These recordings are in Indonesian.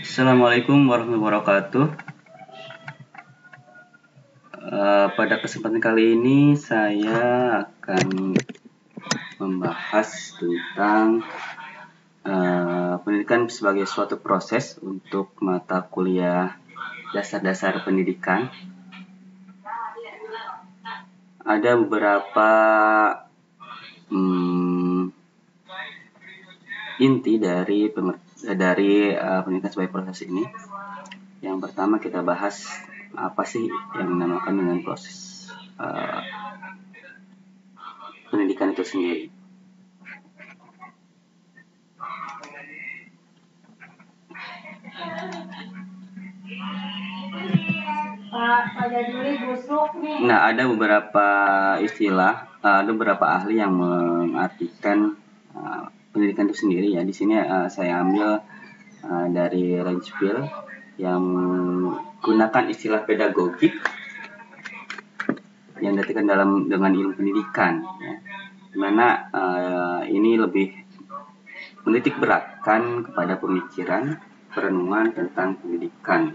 Assalamualaikum warahmatullahi wabarakatuh. Pada kesempatan kali ini saya akan membahas tentang pendidikan sebagai suatu proses untuk mata kuliah dasar-dasar pendidikan. Ada beberapa inti dari pendidikan sebagai proses ini. Yang pertama kita bahas apa sih yang dinamakan dengan proses pendidikan itu sendiri. Nah, ada beberapa istilah, ada beberapa ahli yang mengartikan pendidikan itu sendiri ya. Di sini saya ambil dari Renchville yang menggunakan istilah pedagogik yang diartikan dengan ilmu pendidikan ya. Dimana ini lebih menitik beratkan kepada pemikiran perenungan tentang pendidikan,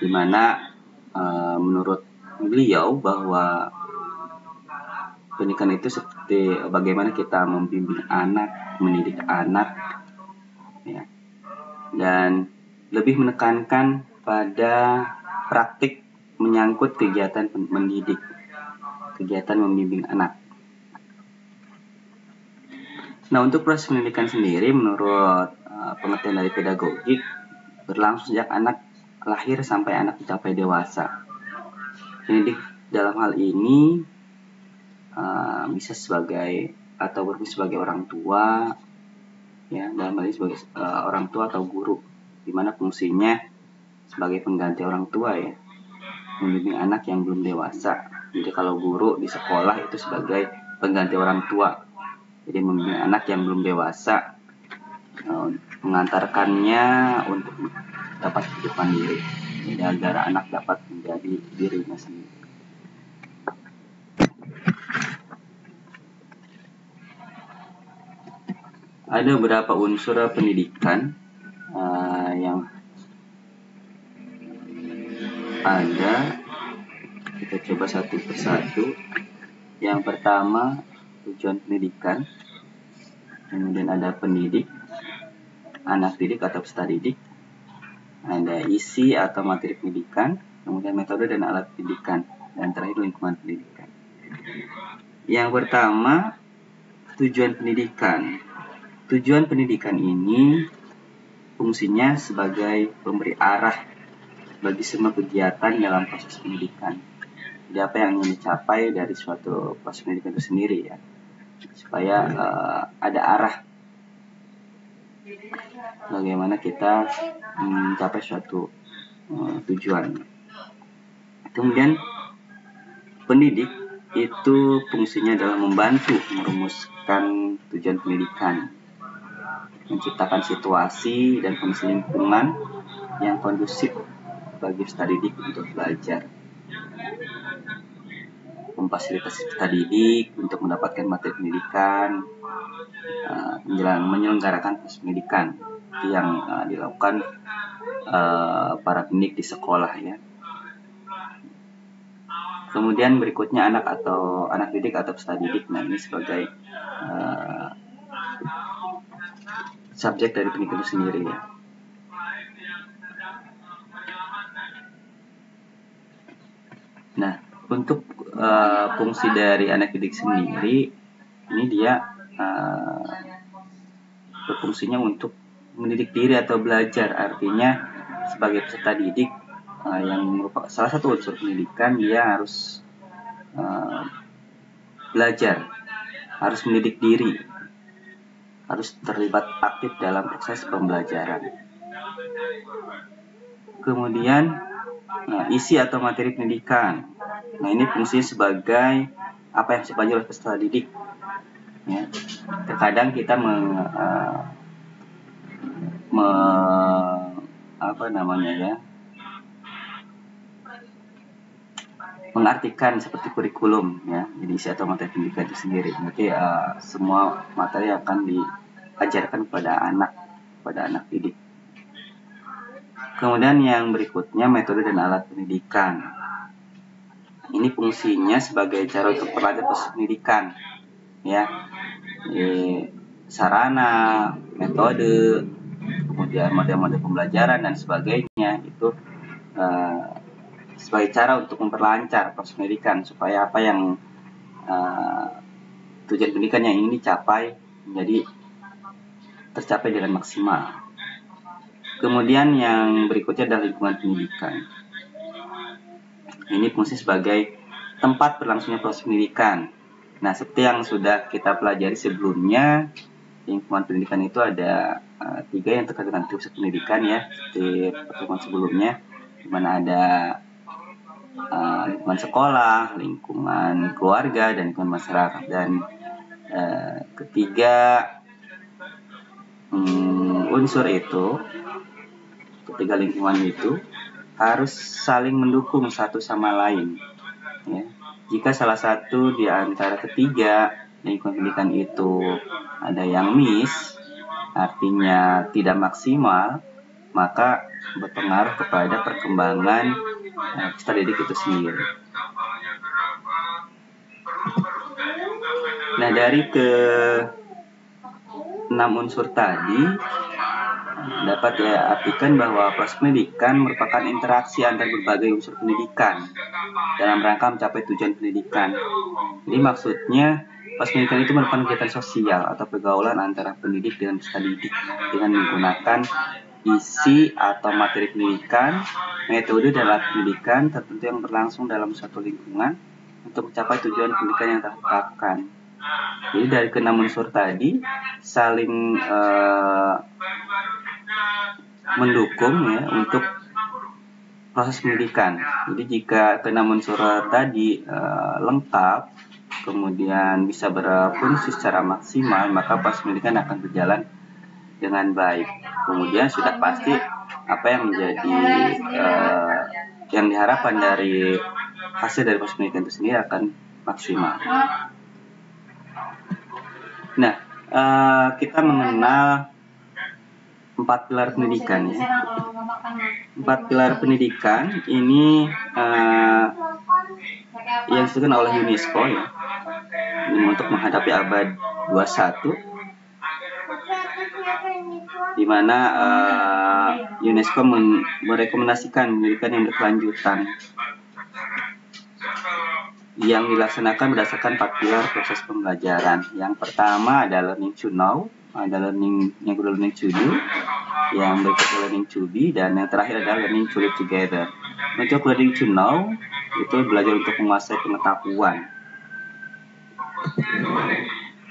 dimana menurut beliau bahwa pendidikan itu seperti bagaimana kita membimbing anak, mendidik anak ya, dan lebih menekankan pada praktik menyangkut kegiatan mendidik, kegiatan membimbing anak. Nah, untuk proses pendidikan sendiri menurut pengertian dari pedagogik berlangsung sejak anak lahir sampai anak mencapai dewasa. Pendidik dalam hal ini bisa sebagai atau berfungsi sebagai orang tua ya, dalam hal ini sebagai orang tua atau guru, di mana fungsinya sebagai pengganti orang tua ya, membimbing anak yang belum dewasa. Jadi kalau guru di sekolah itu sebagai pengganti orang tua, jadi membimbing anak yang belum dewasa, mengantarkannya untuk dapat hidup mandiri, jadi agar anak dapat menjadi dirinya sendiri. Ada beberapa unsur pendidikan yang ada, kita coba satu persatu. Yang pertama tujuan pendidikan, kemudian ada pendidik, anak didik atau peserta didik, ada isi atau materi pendidikan, kemudian metode dan alat pendidikan, dan terakhir lingkungan pendidikan. Yang pertama tujuan pendidikan. Tujuan pendidikan ini fungsinya sebagai pemberi arah bagi semua kegiatan dalam proses pendidikan. Jadi apa yang ingin dicapai dari suatu proses pendidikan itu sendiri ya, supaya ada arah bagaimana kita mencapai suatu tujuan. Kemudian pendidik itu fungsinya adalah membantu merumuskan tujuan pendidikan, menciptakan situasi dan kondisi lingkungan yang kondusif bagi peserta didik untuk belajar, memfasilitasi peserta didik untuk mendapatkan materi pendidikan, menyelenggarakan proses pendidikan yang dilakukan para pendidik di sekolah ya. Kemudian berikutnya anak didik atau peserta didik. Nah, ini sebagai subjek dari pendidikan itu sendiri ya. Nah, untuk fungsi dari anak didik sendiri, ini dia berfungsinya untuk mendidik diri atau belajar. Artinya sebagai peserta didik yang merupakan salah satu unsur pendidikan, dia harus belajar, harus mendidik diri, harus terlibat aktif dalam proses pembelajaran. Kemudian isi atau materi pendidikan. Nah, ini fungsinya sebagai apa yang dipelajari oleh peserta didik ya. Terkadang kita mengartikan seperti kurikulum ya, jadi isi atau materi pendidikan itu sendiri. Nanti semua materi akan diajarkan pada anak didik. Kemudian yang berikutnya metode dan alat pendidikan. Ini fungsinya sebagai cara untuk belajar proses pendidikan, ya. Sarana, metode, kemudian model-model pembelajaran dan sebagainya itu sebagai cara untuk memperlancar proses pendidikan supaya apa yang tujuan pendidikan yang ingin dicapai menjadi tercapai dengan maksimal. Kemudian yang berikutnya adalah lingkungan pendidikan. Ini fungsi sebagai tempat berlangsungnya proses pendidikan. Nah, seperti yang sudah kita pelajari sebelumnya, lingkungan pendidikan itu ada 3 yang terkait dengan proses pendidikan, ya, seperti pertemuan sebelumnya, di mana ada lingkungan sekolah, lingkungan keluarga, dan lingkungan masyarakat. Dan ketiga unsur itu, ketiga lingkungan itu harus saling mendukung satu sama lain, ya. Jika salah satu di antara ketiga lingkungan pendidikan itu ada yang miss, artinya tidak maksimal, maka berpengaruh kepada perkembangan peserta didik itu sendiri. Nah, dari ke-6 unsur tadi dapat diartikan bahwa proses pendidikan merupakan interaksi antar berbagai unsur pendidikan dalam rangka mencapai tujuan pendidikan. Jadi maksudnya proses pendidikan itu merupakan kegiatan sosial atau pergaulan antara pendidik dengan peserta didik dengan menggunakan isi atau materi pendidikan, metode dan alat pendidikan tertentu yang berlangsung dalam suatu lingkungan untuk mencapai tujuan pendidikan yang tertetapkan. Jadi dari ke-6 unsur tadi saling mendukung, ya, untuk proses pendidikan. Jadi jika ke-6 unsur tadi lengkap, kemudian bisa berfungsi secara maksimal, maka proses pendidikan akan berjalan dengan baik. Kemudian sudah pasti apa yang menjadi yang diharapkan dari hasil dari proses pendidikan itu sendiri akan maksimal. Nah, kita mengenal 4 pilar pendidikan, ya. 4 pilar pendidikan ini yang disebutkan oleh UNESCO, ya, ini untuk menghadapi abad 21, di mana UNESCO merekomendasikan pendidikan yang berkelanjutan yang dilaksanakan berdasarkan 4 pilar proses pembelajaran. Yang pertama adalah learning to know, ada yang kedua learning to do, yang berikutnya learning to be, dan yang terakhir adalah learning to live together. Untuk learning to know itu belajar untuk menguasai pengetahuan.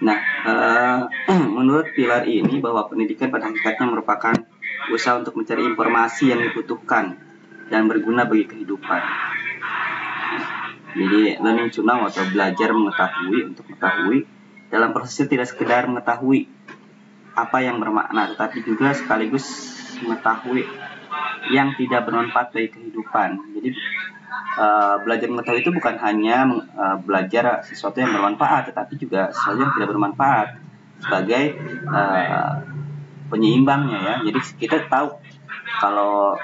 Nah, menurut pilar ini bahwa pendidikan pada hakikatnya merupakan usaha untuk mencari informasi yang dibutuhkan dan berguna bagi kehidupan. Jadi learning to know atau belajar mengetahui, untuk mengetahui dalam prosesnya tidak sekedar mengetahui apa yang bermakna, tetapi juga sekaligus mengetahui yang tidak bermanfaat bagi kehidupan. Jadi belajar mengetahui itu bukan hanya belajar sesuatu yang bermanfaat, tetapi juga sesuatu yang tidak bermanfaat sebagai penyeimbangnya, ya. Jadi kita tahu kalau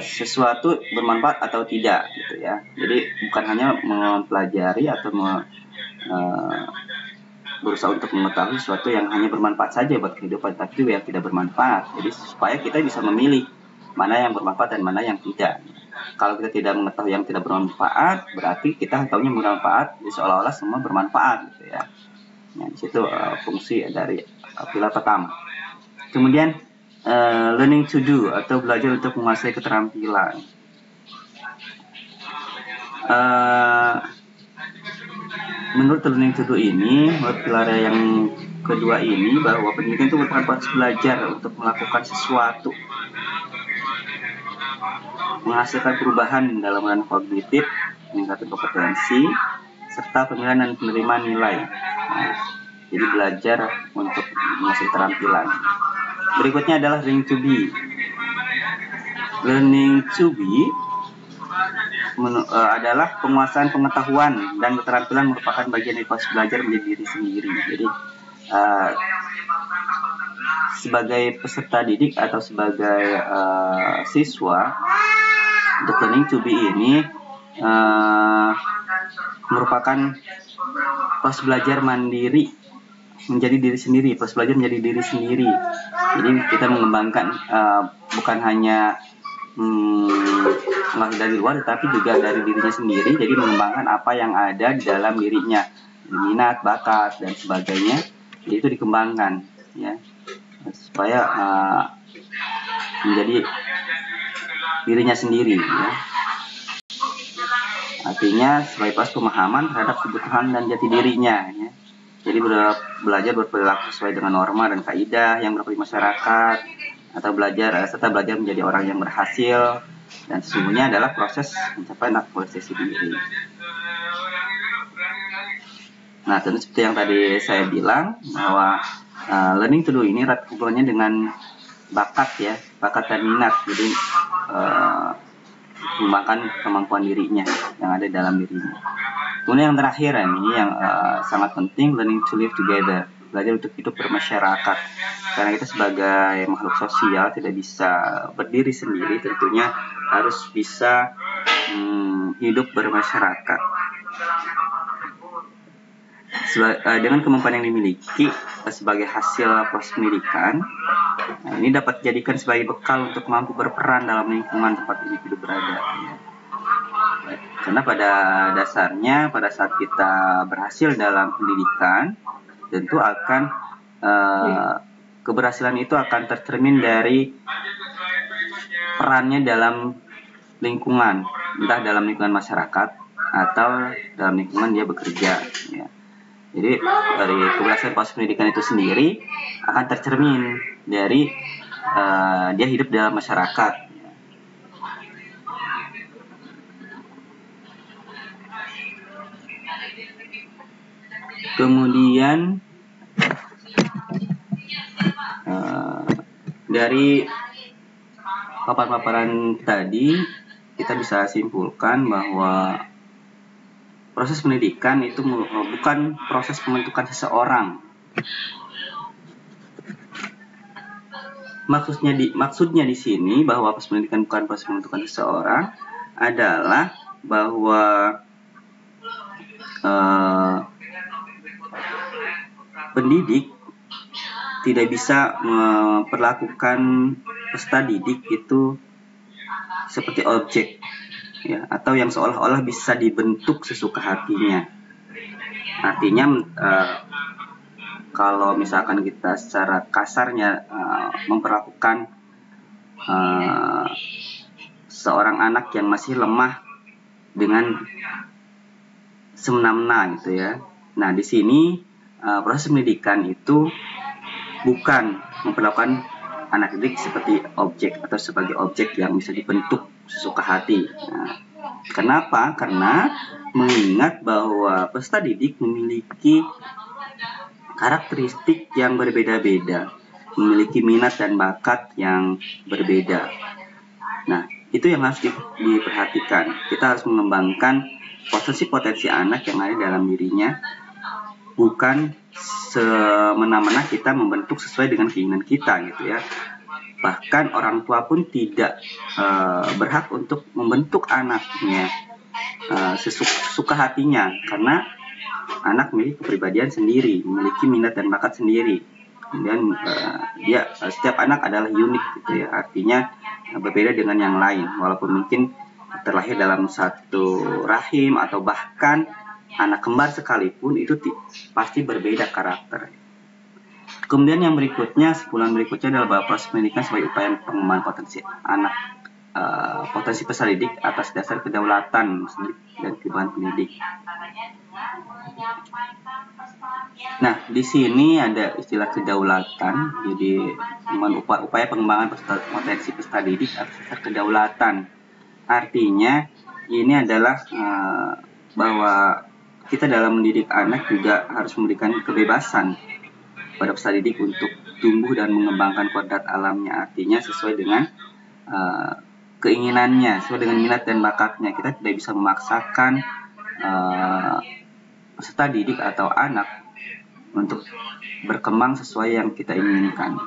sesuatu bermanfaat atau tidak, gitu, ya. Jadi bukan hanya mempelajari atau berusaha untuk mengetahui sesuatu yang hanya bermanfaat saja buat kehidupan, tapi juga yang tidak bermanfaat. Jadi supaya kita bisa memilih mana yang bermanfaat dan mana yang tidak. Kalau kita tidak mengetahui yang tidak bermanfaat, berarti kita tahunya bermanfaat, jadi seolah-olah semua bermanfaat, gitu, ya. Nah, di situ fungsi dari pilar pertama. Kemudian learning to do atau belajar untuk menguasai keterampilan. Menurut learning to do ini, menurut pilar yang kedua ini, bahwa pendidikan itu merupakan proses belajar untuk melakukan sesuatu, menghasilkan perubahan dalam ranah kognitif, meningkatkan kompetensi, serta pemilihan dan penerimaan nilai. Nah, jadi belajar untuk menguasai keterampilan. Berikutnya adalah learning to be. Learning to be adalah penguasaan pengetahuan dan keterampilan merupakan bagian dari proses belajar menjadi diri sendiri. Jadi sebagai peserta didik atau sebagai siswa, untuk learning to be ini merupakan proses belajar mandiri menjadi diri sendiri, proses belajar menjadi diri sendiri. Jadi kita mengembangkan bukan hanya dari luar, tetapi juga dari dirinya sendiri. Jadi mengembangkan apa yang ada di dalam dirinya, minat, bakat dan sebagainya. Jadi itu dikembangkan, ya, supaya menjadi dirinya sendiri, ya. Artinya sebagai proses pemahaman terhadap kebutuhan dan jati dirinya, ya. Jadi belajar berperilaku sesuai dengan norma dan kaidah yang berlaku di masyarakat, atau serta belajar menjadi orang yang berhasil, dan sesungguhnya adalah proses pencapaian aktualisasi diri. Nah, tentu seperti yang tadi saya bilang bahwa learning to do ini erat hubungannya dengan bakat, ya, bakat dan minat. Jadi mengembangkan kemampuan dirinya yang ada dalam dirinya. Kemudian yang terakhir ini yang sangat penting, learning to live together, belajar untuk hidup bermasyarakat. Karena kita sebagai makhluk sosial tidak bisa berdiri sendiri, tentunya harus bisa hidup bermasyarakat. Dengan kemampuan yang dimiliki sebagai hasil proses pendidikan, ini dapat dijadikan sebagai bekal untuk mampu berperan dalam lingkungan tempat individu berada, ya. Karena pada dasarnya pada saat kita berhasil dalam pendidikan, tentu akan keberhasilan itu akan tercermin dari perannya dalam lingkungan, entah dalam lingkungan masyarakat atau dalam lingkungan dia bekerja, ya. Jadi dari keberhasilan proses pendidikan itu sendiri akan tercermin dari dia hidup dalam masyarakat. Kemudian dari paparan tadi kita bisa simpulkan bahwa proses pendidikan itu bukan proses pembentukan seseorang. Maksudnya di sini bahwa proses pendidikan bukan proses pembentukan seseorang adalah bahwa pendidik tidak bisa memperlakukan peserta didik itu seperti objek, ya, atau yang seolah-olah bisa dibentuk sesuka hatinya. Artinya kalau misalkan kita secara kasarnya memperlakukan seorang anak yang masih lemah dengan semena-mena, gitu, ya. Nah, di sini proses pendidikan itu bukan memperlakukan anak didik seperti objek atau sebagai objek yang bisa dibentuk sesuka hati. Nah, kenapa? Karena mengingat bahwa peserta didik memiliki karakteristik yang berbeda-beda, memiliki minat dan bakat yang berbeda. Nah, itu yang harus diperhatikan. Kita harus mengembangkan potensi-potensi anak yang ada dalam dirinya, bukan semena-mena kita membentuk sesuai dengan keinginan kita, gitu, ya. Bahkan orang tua pun tidak berhak untuk membentuk anaknya sesuka hatinya, karena anak memiliki kepribadian sendiri, memiliki minat dan bakat sendiri. Kemudian setiap anak adalah unik, gitu, ya. Artinya berbeda dengan yang lain, walaupun mungkin terlahir dalam satu rahim atau bahkan anak kembar sekalipun, itu pasti berbeda karakter. Kemudian yang berikutnya, simpulan berikutnya adalah bahwa proses pendidikan sebagai upaya pengembangan potensi anak, potensi peserta didik atas dasar kedaulatan dan kehidupan pendidik. Nah, di sini ada istilah kedaulatan. Jadi upaya pengembangan potensi peserta didik atas dasar kedaulatan. Artinya ini adalah bahwa kita dalam mendidik anak juga harus memberikan kebebasan pada peserta didik untuk tumbuh dan mengembangkan kodrat alamnya. Artinya sesuai dengan keinginannya, sesuai dengan minat dan bakatnya. Kita tidak bisa memaksakan peserta didik atau anak untuk berkembang sesuai yang kita inginkan.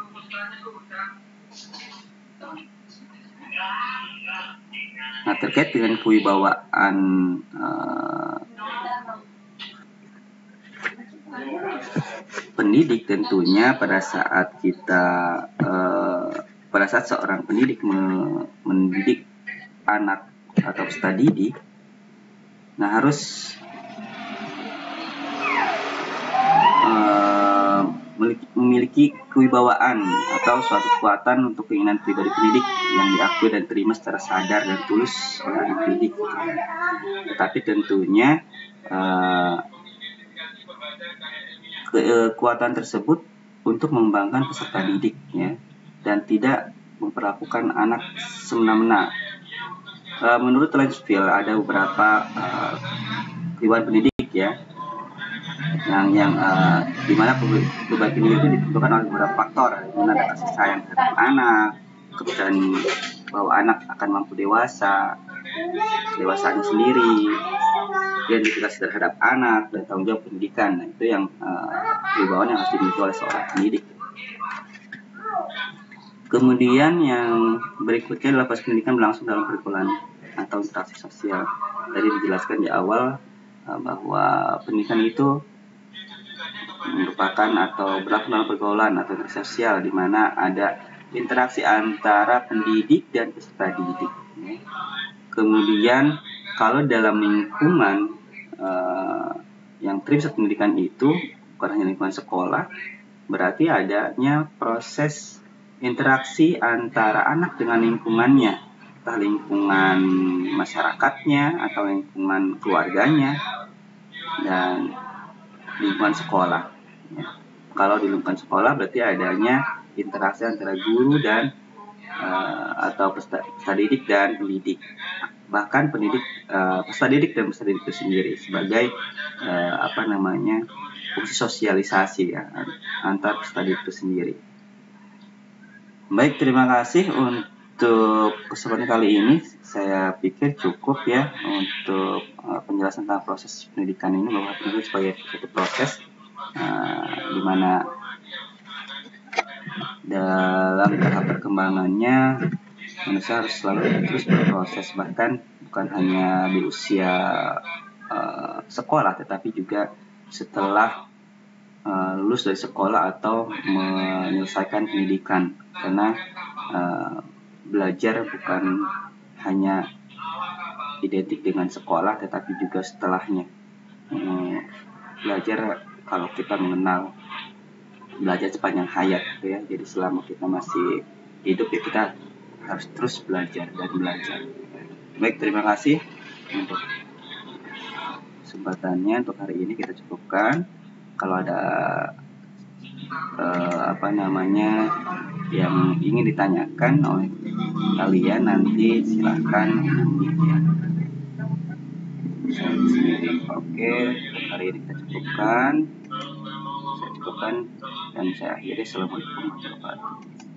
Nah, terkait dengan kewibawaan pendidik, tentunya pada saat seorang pendidik mendidik anak atau peserta didik, nah harus memiliki kewibawaan atau suatu kekuatan untuk keinginan pribadi pendidik yang diakui dan terima secara sadar dan tulus oleh anak didik. Tetapi tentunya kekuatan tersebut untuk mengembangkan peserta didik, ya, dan tidak memperlakukan anak semena-mena. Menurut Langefield ada beberapa kewibawaan pendidik, ya, yang dimana kewibawaan pendidik itu ditentukan oleh beberapa faktor, dimana ada kasih sayang terhadap anak, kepercayaan bahwa anak akan mampu dewasa, kedewasaannya sendiri, identifikasi terhadap anak, dan tanggung jawab pendidikan. Nah, itu yang kewibawaan yang harus dimiliki oleh seorang pendidik. Kemudian yang berikutnya adalah proses pendidikan berlangsung dalam pergaulan atau interaksi sosial. Tadi dijelaskan di awal bahwa pendidikan itu merupakan atau berlangsung dalam pergaulan atau interaksi sosial, di mana ada interaksi antara pendidik dan peserta didik. Kemudian kalau dalam lingkungan yang terintegrasi pendidikan itu bukan hanya lingkungan sekolah, berarti adanya proses interaksi antara anak dengan lingkungannya, entah lingkungan masyarakatnya atau lingkungan keluarganya dan lingkungan sekolah. Ya. Kalau di lingkungan sekolah berarti adanya interaksi antara guru dan atau peserta didik dan pendidik. Bahkan peserta didik dan peserta didik itu sendiri sebagai fungsi sosialisasi, ya, antar peserta didik itu sendiri. Baik, terima kasih untuk kesempatan kali ini. Saya pikir cukup, ya, untuk penjelasan tentang proses pendidikan ini, bahwa pendidikan sebagai suatu proses di mana dalam tahap perkembangannya manusia harus selalu terus berproses, bahkan bukan hanya di usia sekolah, tetapi juga setelah lulus dari sekolah atau menyelesaikan pendidikan, karena belajar bukan hanya identik dengan sekolah, tetapi juga setelahnya. Belajar, kalau kita mengenal belajar sepanjang hayat, ya, jadi selama kita masih hidup, ya, kita harus terus belajar dan belajar. Baik, terima kasih untuk kesempatannya. Untuk hari ini kita cukupkan. Kalau ada yang ingin ditanyakan oleh kalian, nanti silahkan saya sendiri. Oke, untuk hari ini kita cukupkan. Dan saya akhiri. Assalamualaikum warahmatullahi wabarakatuh.